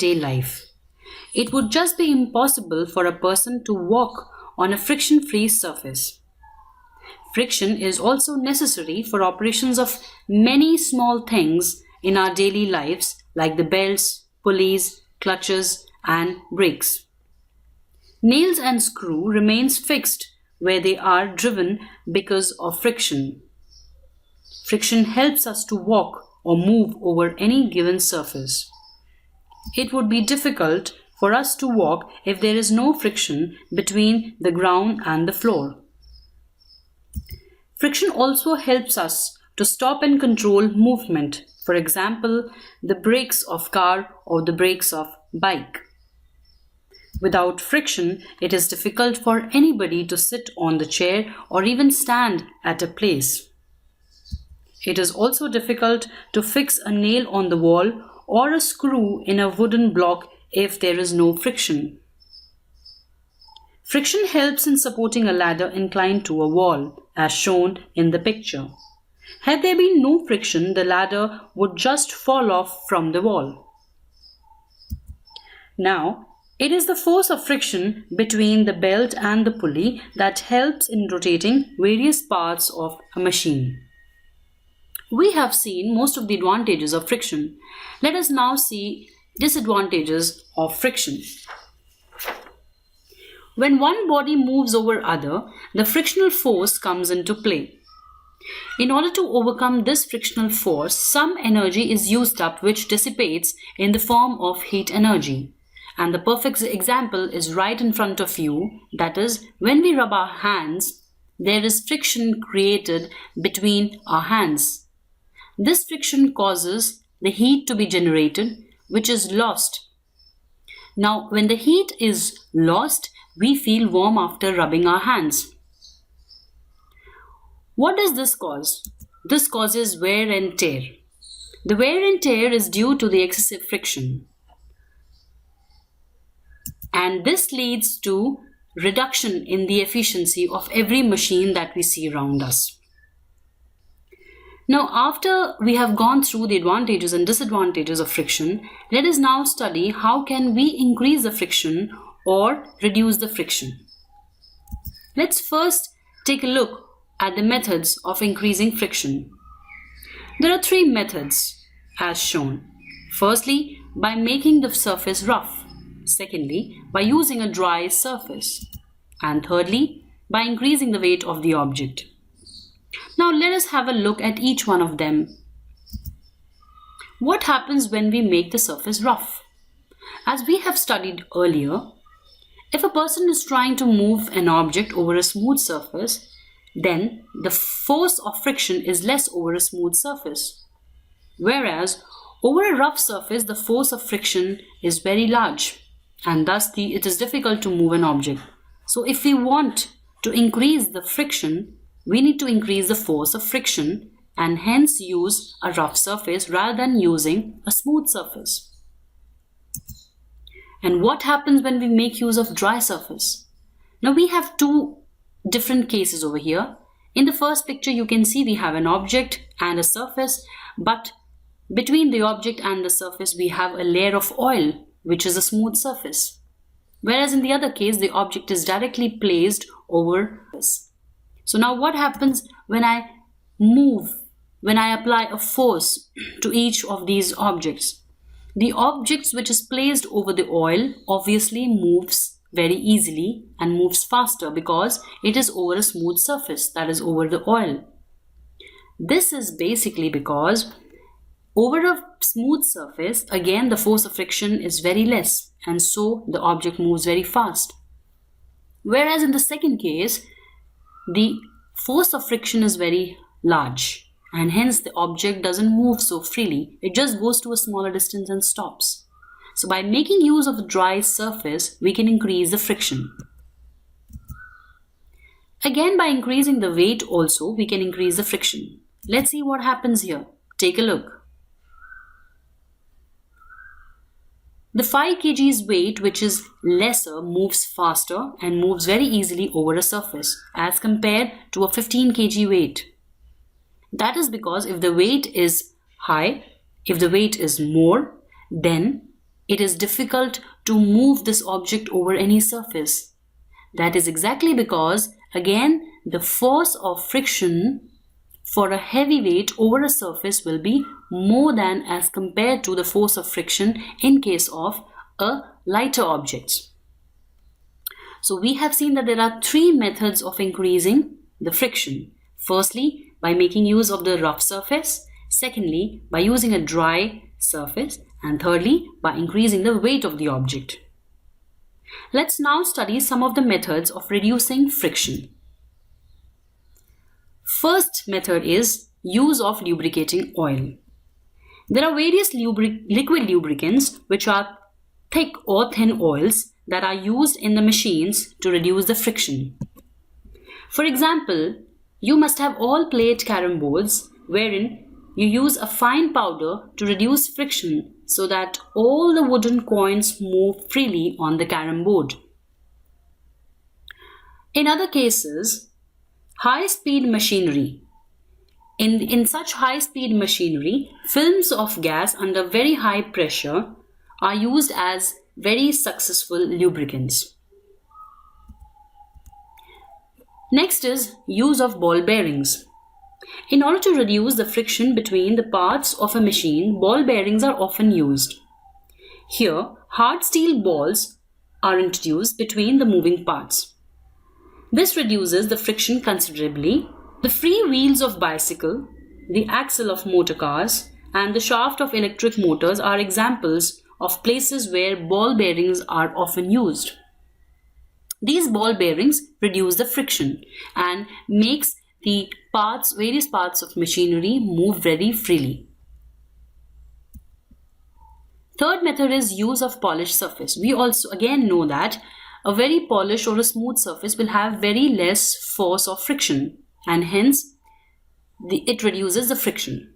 day life. It would just be impossible for a person to walk on a friction-free surface. Friction is also necessary for operations of many small things in our daily lives like the belts, pulleys, clutches, and brakes. Nails and screw remains fixed where they are driven because of friction. Friction helps us to walk or move over any given surface. It would be difficult for us to walk if there is no friction between the ground and the floor. Friction also helps us to stop and control movement. For example, the brakes of car or the brakes of bike. Without friction, it is difficult for anybody to sit on the chair or even stand at a place. It is also difficult to fix a nail on the wall or a screw in a wooden block if there is no friction. Friction helps in supporting a ladder inclined to a wall, as shown in the picture. Had there been no friction, the ladder would just fall off from the wall. Now, it is the force of friction between the belt and the pulley that helps in rotating various parts of a machine. We have seen most of the advantages of friction. Let us now see disadvantages of friction. When one body moves over other, the frictional force comes into play. In order to overcome this frictional force, some energy is used up which dissipates in the form of heat energy. And the perfect example is right in front of you. That is, when we rub our hands, there is friction created between our hands. This friction causes the heat to be generated, which is lost. Now, when the heat is lost, we feel warm after rubbing our hands. What does this cause? This causes wear and tear. The wear and tear is due to the excessive friction. And this leads to reduction in the efficiency of every machine that we see around us. Now, after we have gone through the advantages and disadvantages of friction, let us now study how can we increase the friction or reduce the friction. Let's first take a look at the methods of increasing friction. There are three methods as shown. Firstly, by making the surface rough. Secondly, by using a dry surface. And thirdly, by increasing the weight of the object. Now let us have a look at each one of them. What happens when we make the surface rough? As we have studied earlier, if a person is trying to move an object over a smooth surface, then the force of friction is less over a smooth surface. Whereas over a rough surface, the force of friction is very large, and thus it is difficult to move an object. So if we want to increase the friction, we need to increase the force of friction and hence use a rough surface rather than using a smooth surface. And what happens when we make use of dry surface? Now we have two different cases over here. In the first picture, you can see we have an object and a surface, but between the object and the surface, we have a layer of oil, which is a smooth surface. Whereas in the other case, the object is directly placed over this. So now what happens when I apply a force to each of these objects? The objects which is placed over the oil obviously moves very easily and moves faster because it is over a smooth surface, that is over the oil. This is basically because over a smooth surface, again the force of friction is very less and so the object moves very fast. Whereas in the second case, the force of friction is very large and hence the object doesn't move so freely. It just goes to a smaller distance and stops. So by making use of a dry surface, we can increase the friction. Again, by increasing the weight also, we can increase the friction. Let's see what happens here. Take a look. The 5 kgs weight, which is lesser, moves faster and moves very easily over a surface as compared to a 15 kg weight. That is because if the weight is high, if the weight is more, then it is difficult to move this object over any surface. That is exactly because, again, the force of friction for a heavy weight over a surface will be more than as compared to the force of friction in case of a lighter object. So we have seen that there are three methods of increasing the friction. Firstly, by making use of the rough surface. Secondly, by using a dry surface. And thirdly, by increasing the weight of the object. Let's now study some of the methods of reducing friction. First method is use of lubricating oil. There are various liquid lubricants which are thick or thin oils that are used in the machines to reduce the friction. For example, you must have all plate carom boards wherein you use a fine powder to reduce friction so that all the wooden coins move freely on the carom board. In other cases, high-speed machinery. In such high-speed machinery, films of gas under very high pressure are used as very successful lubricants. Next is use of ball bearings. In order to reduce the friction between the parts of a machine, ball bearings are often used. Here, hard steel balls are introduced between the moving parts. This reduces the friction considerably. The free wheels of bicycle, the axle of motor cars, and the shaft of electric motors are examples of places where ball bearings are often used. These ball bearings reduce the friction and makes the various parts of machinery move very freely. Third method is use of polished surface. We also again know that a very polished or a smooth surface will have very less force of friction and hence it reduces the friction.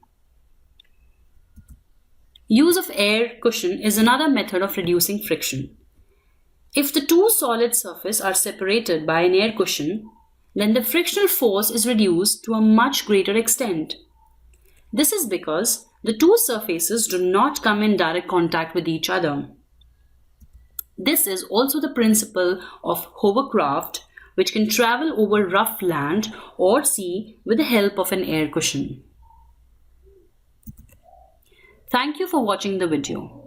Use of air cushion is another method of reducing friction. If the two solid surfaces are separated by an air cushion, then the frictional force is reduced to a much greater extent. This is because the two surfaces do not come in direct contact with each other. This is also the principle of hovercraft, which can travel over rough land or sea with the help of an air cushion. Thank you for watching the video.